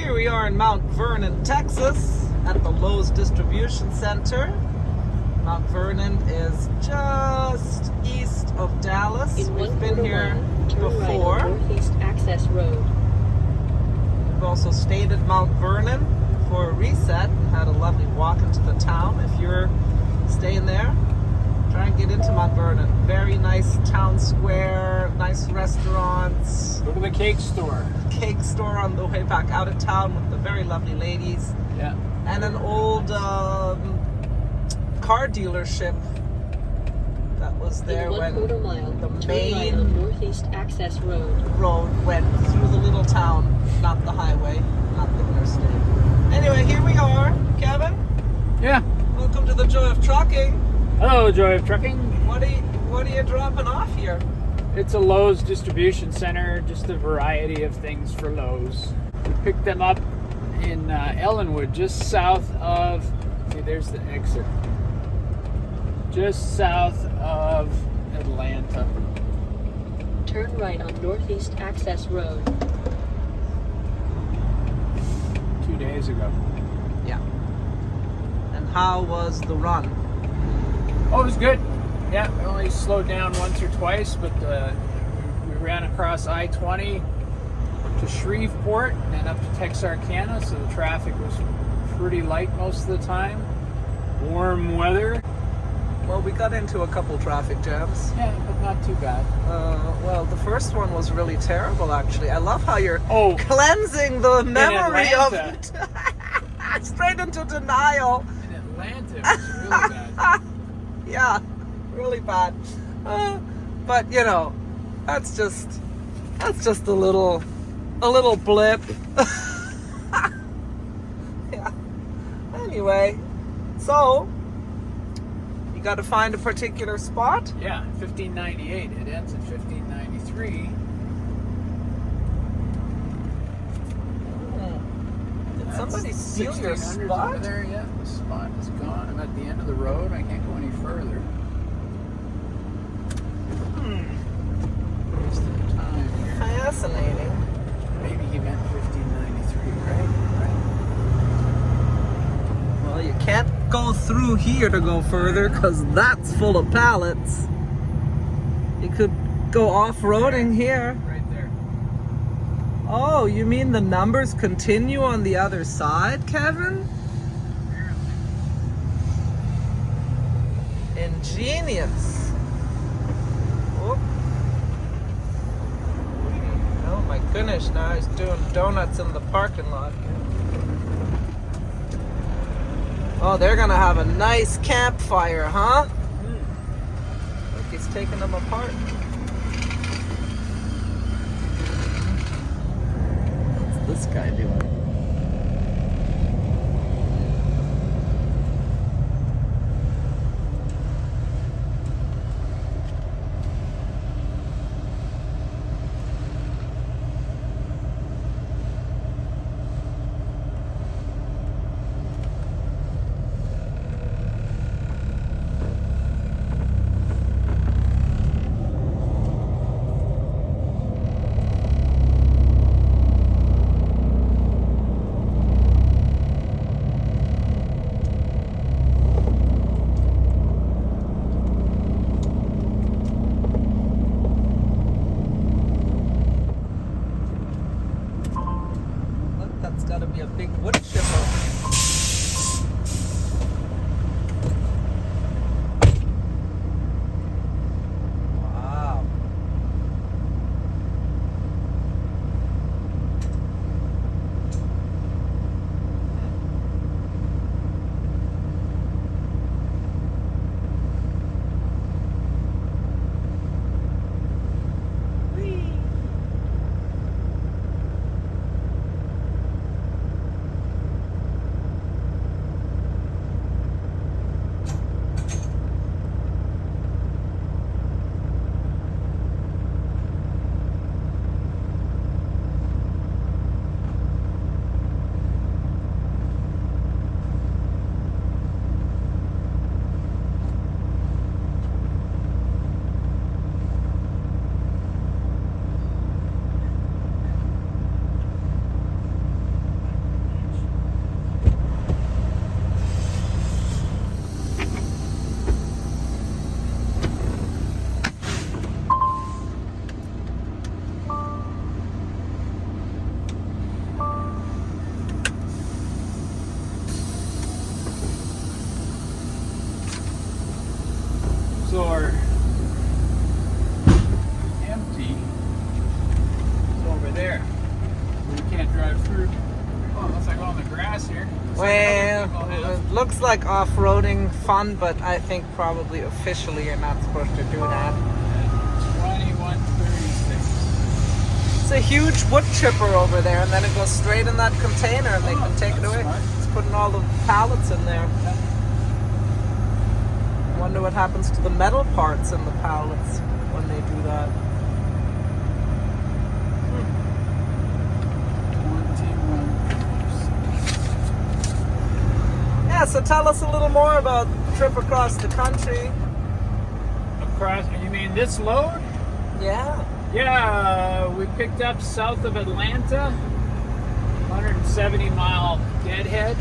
Here we are in Mount Vernon, Texas, at the Lowe's Distribution Center. Mount Vernon is just east of Dallas. We've been here before. Right on Northeast Access Road. We've also stayed at Mount Vernon for a reset and had a lovely walk into the town. If you're staying there, try and get into Mount Vernon. Very nice town square, nice restaurants. Go to the cake store. Cake store on the way back out of town with the very lovely ladies. Yeah. And an old car dealership that was there when the main Northeast Access Road went through the little town, not the highway, not the interstate. Anyway, here we are, Kevin. Yeah. Welcome to the Joy of Trucking. Hello, Joy of Trucking. What are you dropping off here? It's a Lowe's distribution center, just a variety of things for Lowe's. We picked them up in Ellenwood, just south of, see, there's the exit. Just south of Atlanta. Turn right on Northeast Access Road. 2 days ago. Yeah. And how was the run? Oh, it was good. Yeah, we only slowed down once or twice, but we ran across I-20 to Shreveport and up to Texarkana, so the traffic was pretty light most of the time. Warm weather. Well, we got into a couple traffic jams. Yeah, but not too bad. Well, the first one was really terrible, actually. I love how you're cleansing the in memory of Atlanta. it. Straight into denial. In Atlanta, it was really bad. Yeah, really bad. But you know, that's just a little blip. Yeah. Anyway, so you got to find a particular spot. Yeah, 1598. It ends at 1593. Did somebody steal your 1600s spot? over there? Yeah, the spot is gone. I'm at the end of the road. I can't go any further. Wasting time here. Fascinating. Maybe he meant 1593, right? Well, you can't go through here to go further because that's full of pallets. You could go off-roading here. Right there. Oh, you mean the numbers continue on the other side, Kevin? Ingenious. Oh. Oh my goodness, now he's doing donuts in the parking lot. Oh, they're gonna have a nice campfire, huh? Look, he's taking them apart. What's this guy doing? That's got to be a big wood chipper. Wow. we're, well, unless I go on the grass here. Well, it looks like off-roading fun, but I think probably officially you're not supposed to do that. 2136. It's a huge wood chipper over there, and then it goes straight in that container, and they can take it that's away. smart. It's putting all the pallets in there. I wonder what happens to the metal parts in the pallets when they do that. 2136. Yeah, so tell us a little more about the trip across the country. Across, you mean this load? Yeah. Yeah, we picked up south of Atlanta, 170-mile deadhead,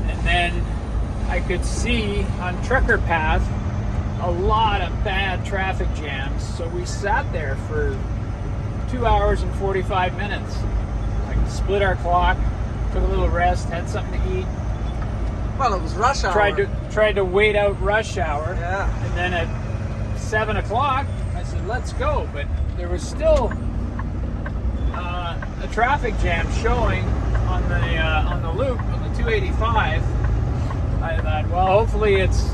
and then I could see on Trucker Path a lot of bad traffic jams, so we sat there for 2 hours and 45 minutes. Like, split our clock, took a little rest, had something to eat. Well, it was rush hour. Tried to wait out rush hour. Yeah. And then at 7 o'clock, I said, let's go. But there was still a traffic jam showing on the loop on the 285. I thought, well, hopefully it's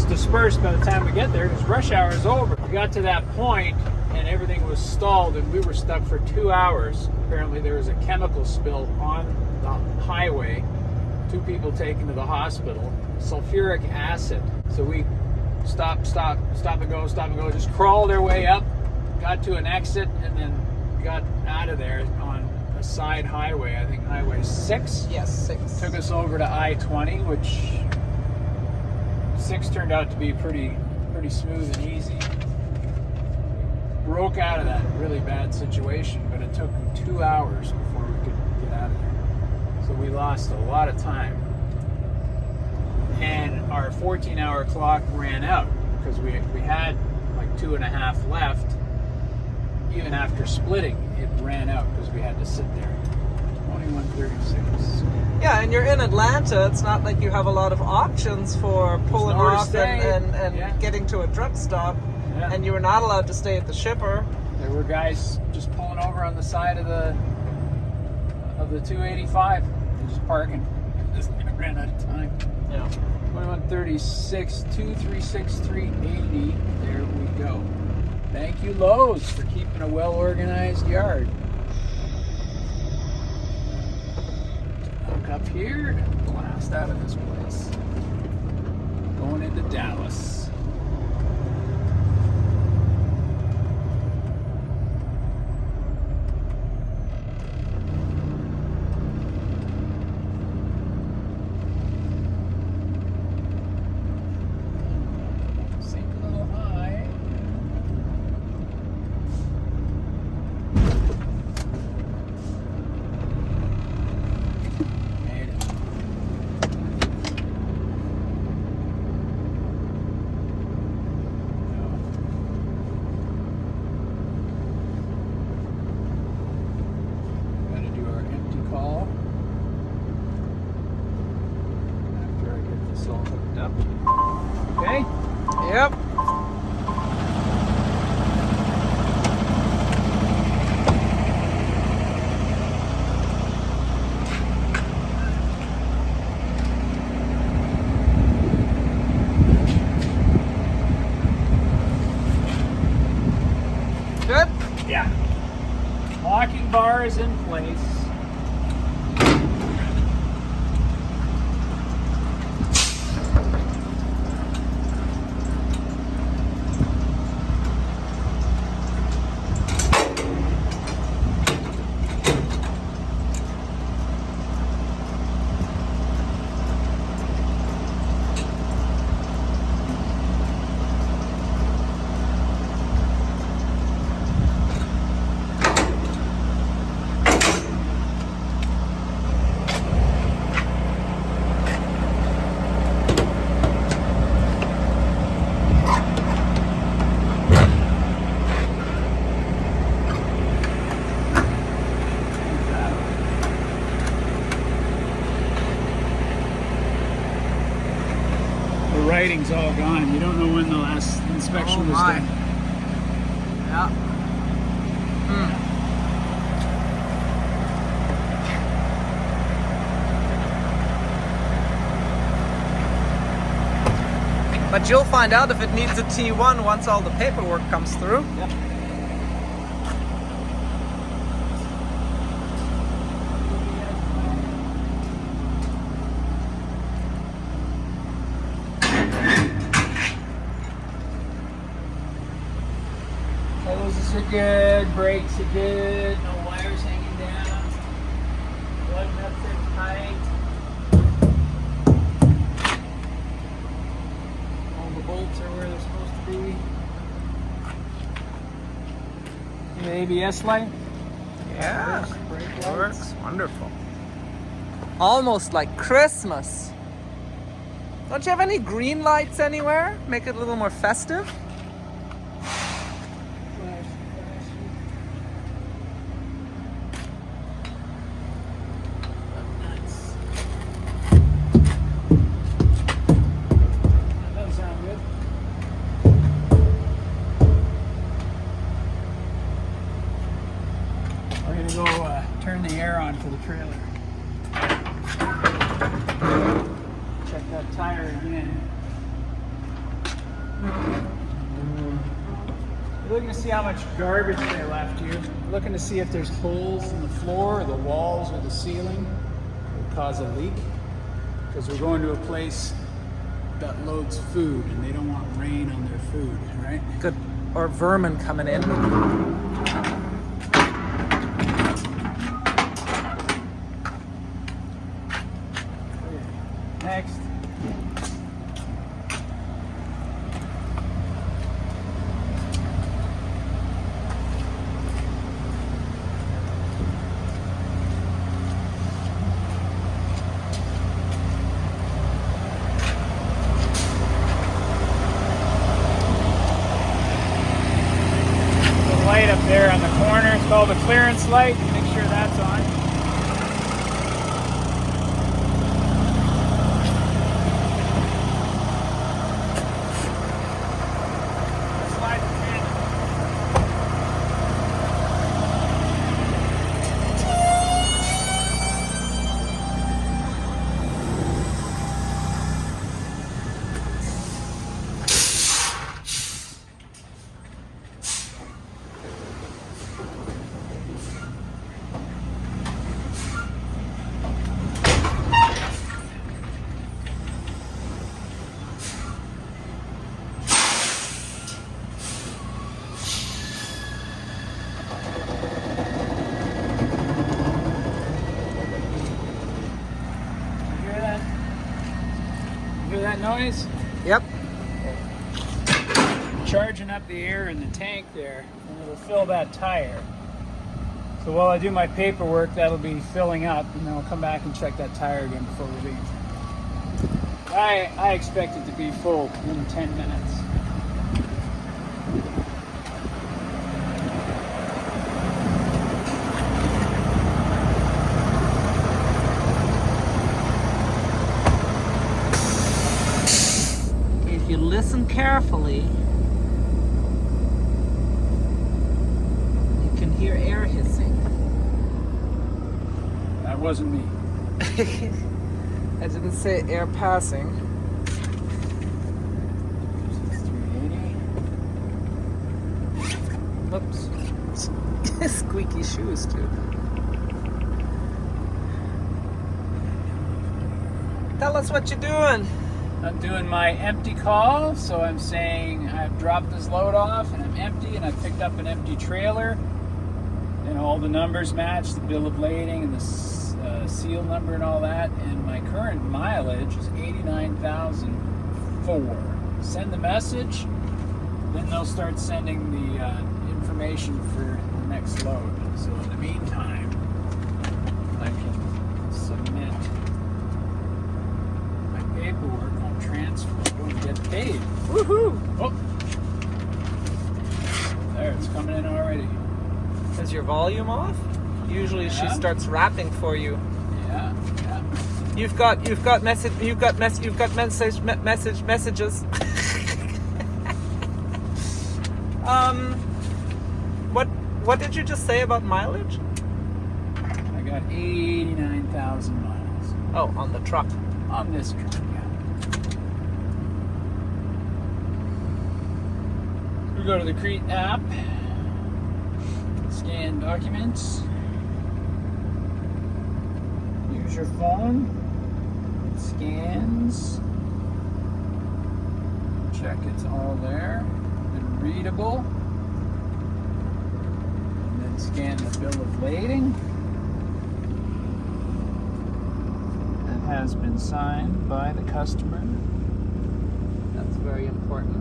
dispersed by the time we get there, because rush hour is over. We got to that point and everything was stalled, and we were stuck for 2 hours. Apparently there was a chemical spill on the highway. 2 people taken to the hospital. Sulfuric acid. So we stop and go, just crawled our way up, got to an exit, and then got out of there on a side highway, I think Highway 6. Yes, 6. Took us over to I-20, which 6 turned out to be pretty smooth and easy. Broke out of that really bad situation, but it took 2 hours before we could get out of there. So we lost a lot of time. And our 14-hour clock ran out because we had like 2.5 left. Even after splitting, it ran out because we had to sit there. 2136. Yeah, and you're in Atlanta. It's not like you have a lot of options for pulling nowhere to off stay. and Yeah. getting to a truck stop. Yeah. And you were not allowed to stay at the shipper. There were guys just pulling over on the side of the 285 and just parking. Just ran out of time. Yeah. 2136, 236, 380. There we go. Thank you, Lowe's, for keeping a well-organized yard. Look up here and blast out of this place. Going into Dallas. Sink a little high. Made it. Gotta do our empty call after I get this all hooked up. Okay? Yep. Good? Yeah. Locking bar is in place. The writing's all gone. You don't know when the last inspection was my. done. Yeah. But you'll find out if it needs a T1 once all the paperwork comes through. Yep. Hoses are good, brakes are good, no wires hanging down, button up there tight. All the bolts are where they're supposed to be. The ABS light? Yeah, Brake lights. works wonderful. Almost like Christmas. Don't you have any green lights anywhere? Make it a little more festive. Turn the air on for the trailer. Check that tire again. You're looking to see how much garbage they left here. You're looking to see if there's holes in the floor, or the walls, or the ceiling that would cause a leak. Because we're going to a place that loads food, and they don't want rain on their food, right? Good. Or vermin coming in. Next. The light up there on the corner is called a clearance light. Make sure that's on. That noise? Yep. Charging up the air in the tank there, and it'll fill that tire. So while I do my paperwork, that'll be filling up, and then I'll come back and check that tire again before we leave. I expect it to be full in 10 minutes. If you listen carefully, you can hear air hissing. That wasn't me. I didn't say air passing. 380. Whoops. Squeaky shoes too. Tell us what you're doing. I'm doing my empty call, so I'm saying I've dropped this load off and I'm empty, and I picked up an empty trailer, and all the numbers match, the bill of lading and the seal number and all that, and my current mileage is 89,004. Send the message, then they'll start sending the information for the next load. So in the meantime, I can submit my paperwork on transfer and get paid. Woohoo! Oh, there, it's coming in already. Is your volume off? Usually she starts rapping for you. Yeah. You've got messages. What did you just say about mileage? I got 89,000 miles Oh, on the truck. on this truck. Yeah. We go to the CRETE app, scan documents, use your phone, it scans, check it's all there and readable, and then scan the bill of lading. That has been signed by the customer. That's very important.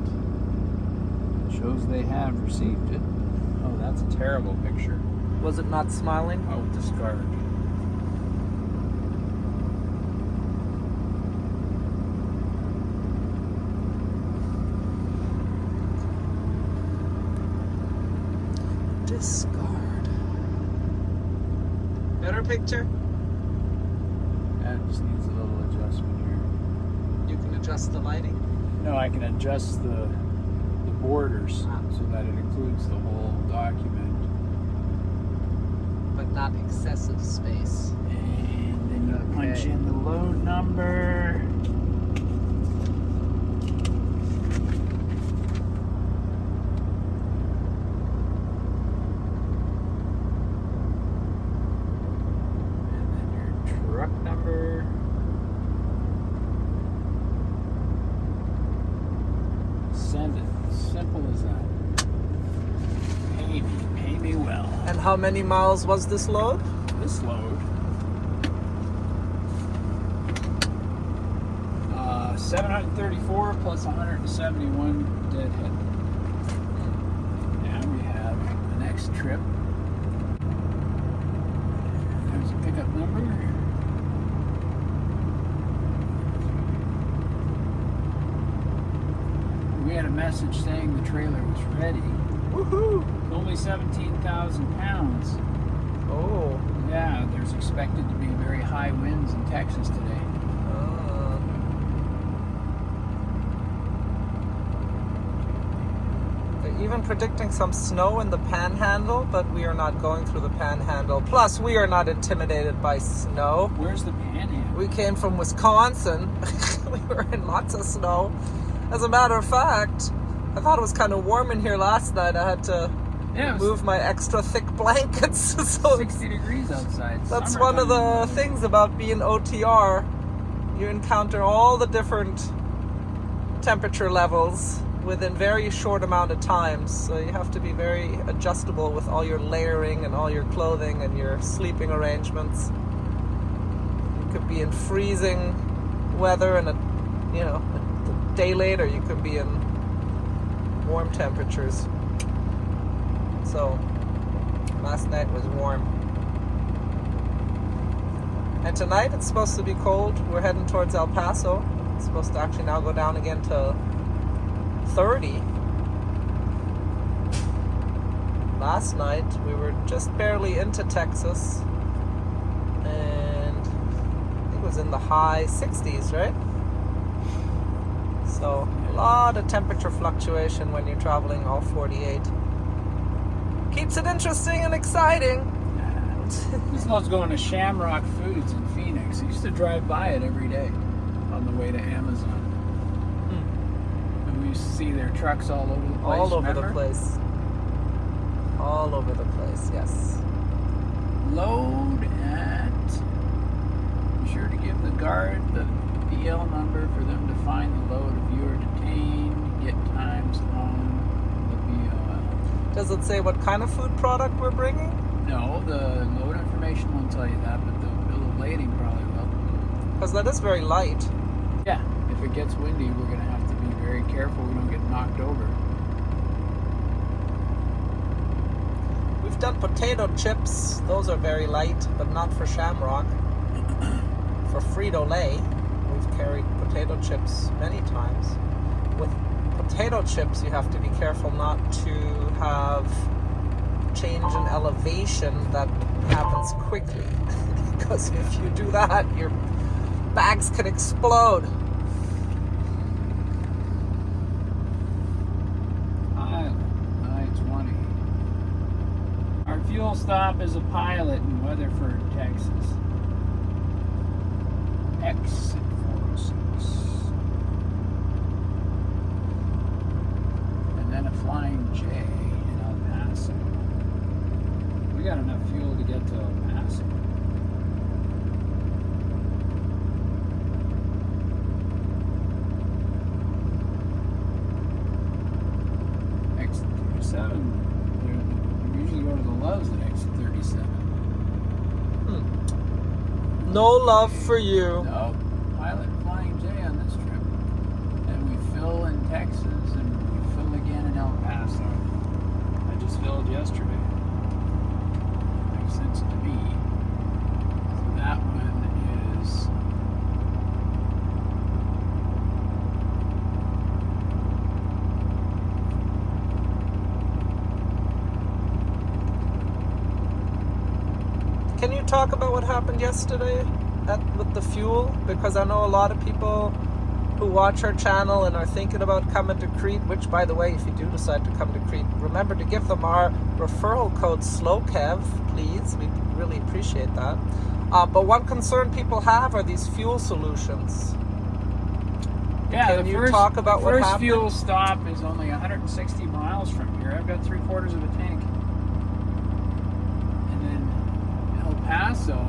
Shows they have received it. Oh, that's a terrible picture. Was it not smiling? Oh, discard. Discard. Better picture? That just needs a little adjustment here. You can adjust the lighting. No, I can adjust the borders so that it includes the whole document. But not excessive space. And then you punch Okay. in the load number. And then your truck number. Send it. Simple as that. Pay me well. And how many miles was this load? This load, 734 plus 171 deadhead. Now we have the next trip. There's a pickup number. We had a message saying the trailer was ready. Woohoo! It's only 17,000 pounds. Oh. Yeah, there's expected to be very high winds in Texas today. They're even predicting some snow in the panhandle, but we are not going through the panhandle. Plus, we are not intimidated by snow. Where's the panhandle? We came from Wisconsin. We were in lots of snow. As a matter of fact, I thought it was kind of warm in here last night. I had to move my extra thick blankets. So 60 degrees outside. that's one of the things about being OTR. You encounter all the different temperature levels within very short amount of time. So you have to be very adjustable with all your layering and all your clothing and your sleeping arrangements. You could be in freezing weather and a day later you could be in warm temperatures. So last night was warm. And tonight it's supposed to be cold. We're heading towards El Paso. It's supposed to actually now go down again to 30. Last night we were just barely into Texas and I think it was in the high 60s, right? So a lot of temperature fluctuation when you're traveling all 48. Keeps it interesting and exciting. This load's going to Shamrock Foods in Phoenix. I used to drive by it every day on the way to Amazon. And we used to see their trucks all over the place. All over the place. All over the place, yes. Load at... Be sure to give the guard the DL number for them to find the load if you are detained. Get times on the BOL. Does it say what kind of food product we're bringing? No, the load information won't tell you that, but the bill of lading probably will. Because that is very light. Yeah, if it gets windy, we're going to have to be very careful we don't get knocked over. We've done potato chips. Those are very light, but not for Shamrock. For Frito-Lay, we've carried potato chips many times. With potato chips, you have to be careful not to have change in elevation that happens quickly. Because if you do that, your bags can explode. I-20. Our fuel stop is a Pilot in Weatherford, Texas. Exit 406. And then a Flying J. No love for you. No, Pilot Flying J on this trip. And we fill in Texas and we fill again in El Paso. I just filled yesterday. Makes sense to me. So that one is Can you talk about what happened yesterday with the fuel? Because I know a lot of people who watch our channel and are thinking about coming to CRETE, which, by the way, if you do decide to come to CRETE, remember to give them our referral code SLOKEV, please. We'd really appreciate that. But one concern people have are these fuel solutions. yeah. Can you talk about the what first happened? fuel stop is only 160 miles from here. I've got 3/4 of a tank. And then El Paso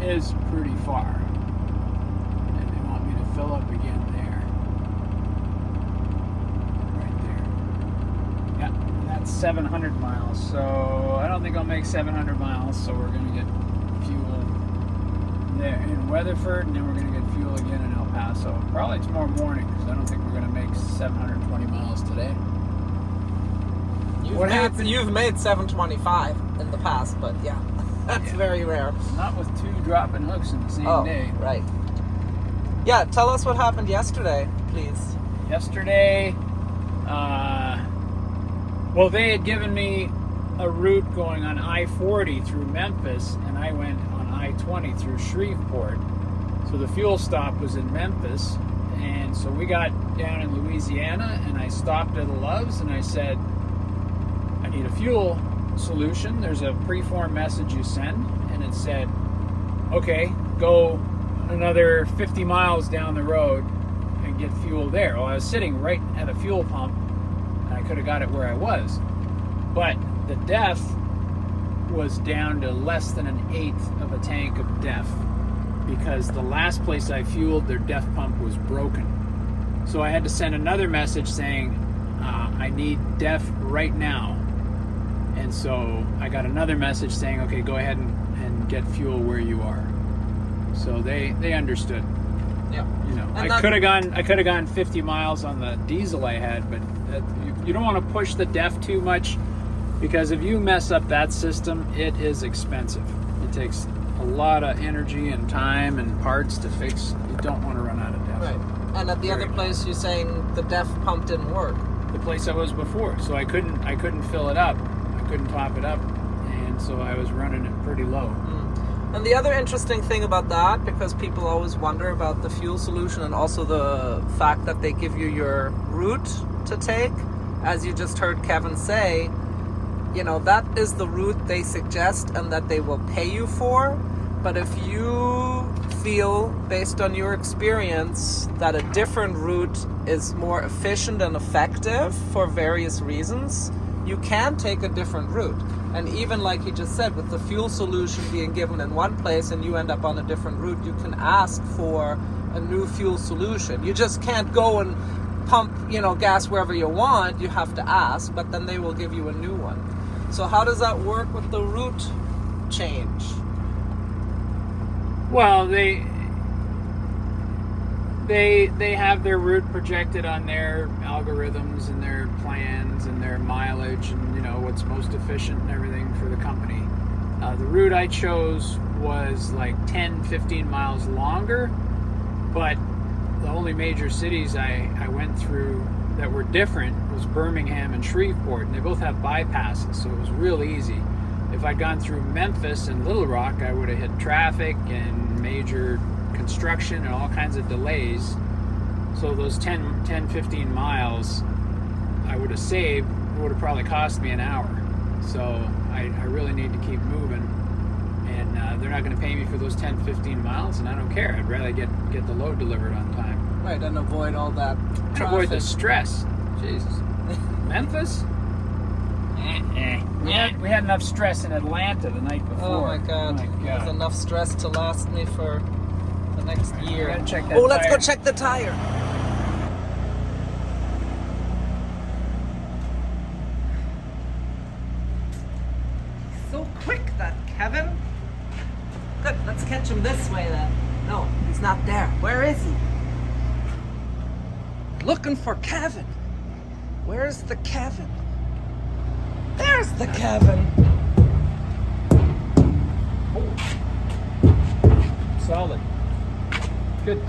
is pretty far. And they want me to fill up again there. Right there. Yeah, and that's 700 miles. So I don't think I'll make 700 miles. So we're going to get fuel there in Weatherford, and then we're going to get fuel again in El Paso. Probably tomorrow morning, because I don't think we're going to make 720 miles today. You've made 725 in the past, but yeah, that's very rare. Not with 2 dropping hooks in the same day. Right. Yeah, tell us what happened yesterday, please. Yesterday, well, they had given me a route going on I-40 through Memphis, and I went on I-20 through Shreveport. So the fuel stop was in Memphis, and so we got down in Louisiana, and I stopped at a Lowe's, and I said, I need a fuel solution. There's a preform message you send, and it said, okay, go another 50 miles down the road and get fuel there. Well, I was sitting right at a fuel pump, and I could have got it where I was. But the DEF was down to less than 1/8 of a tank of DEF, because the last place I fueled, their DEF pump was broken. So I had to send another message saying, I need DEF right now. And so I got another message saying, okay, go ahead and get fuel where you are. So they understood. Yeah. You know, And I could have gone 50 miles on the diesel I had, but you don't want to push the DEF too much, because if you mess up that system, it is expensive. It takes a lot of energy and time and parts to fix. You don't want to run out of DEF. Right. And at the other place, you're saying the DEF pump didn't work. The place I was before, so I couldn't fill it up. I couldn't top it up, and so I was running it pretty low. And the other interesting thing about that, because people always wonder about the fuel solution and also the fact that they give you your route to take, as you just heard Kevin say, you know, that is the route they suggest and that they will pay you for. But if you feel, based on your experience, that a different route is more efficient and effective for various reasons, you can take a different route. And even like he just said, with the fuel solution being given in one place and you end up on a different route, you can ask for a new fuel solution. You just can't go and pump, gas wherever you want. You have to ask, but then they will give you a new one. So how does that work with the route change? Well, they have their route projected on their algorithms and their plans and their mileage and what's most efficient and everything for the company. The route I chose was like 10-15 miles longer, but the only major cities I went through that were different was Birmingham and Shreveport, and they both have bypasses, so it was real easy. If I'd gone through Memphis and Little Rock, I would have hit traffic and major construction and all kinds of delays. So those 10-15 miles I would have saved would have probably cost me an hour. So I really need to keep moving, and they're not going to pay me for those 10-15 miles, and I don't care. I'd rather get the load delivered on time. Right, and avoid all that traffic. Avoid the stress. Jesus. Memphis? We had enough stress in Atlanta the night before. Oh my God. There's enough stress to last me for the next year. Gotta check that Let's tire. go check the tire. So quick, that Kevin. Good, let's catch him this way then. No, he's not there. Where is he? Looking for Kevin. Where's the Kevin? There's the Kevin. Solid. Good.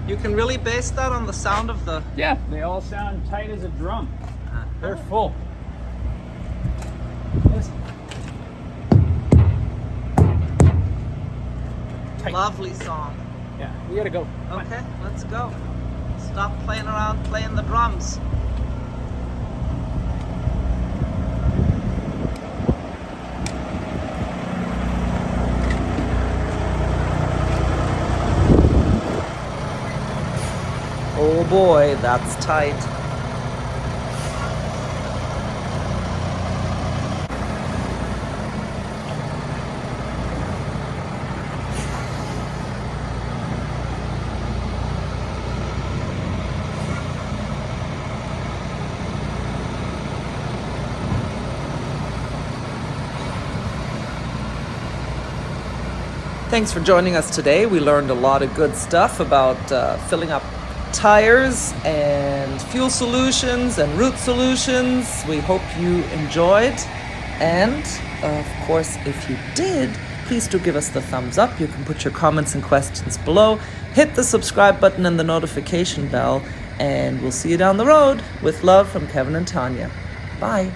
You can really base that on the sound of the... Yeah, they all sound tight as a drum. They're full. Listen. Tight. Lovely song. Yeah, we gotta go. Come on. Okay, let's go. Stop playing around playing the drums. Oh boy, that's tight. Thanks for joining us today. We learned a lot of good stuff about filling up tires and fuel solutions and route solutions. We hope you enjoyed. And of course, if you did, please do give us the thumbs up. You can put your comments and questions below. Hit the subscribe button and the notification bell. And we'll see you down the road. With love from Kevin and Tanya. Bye.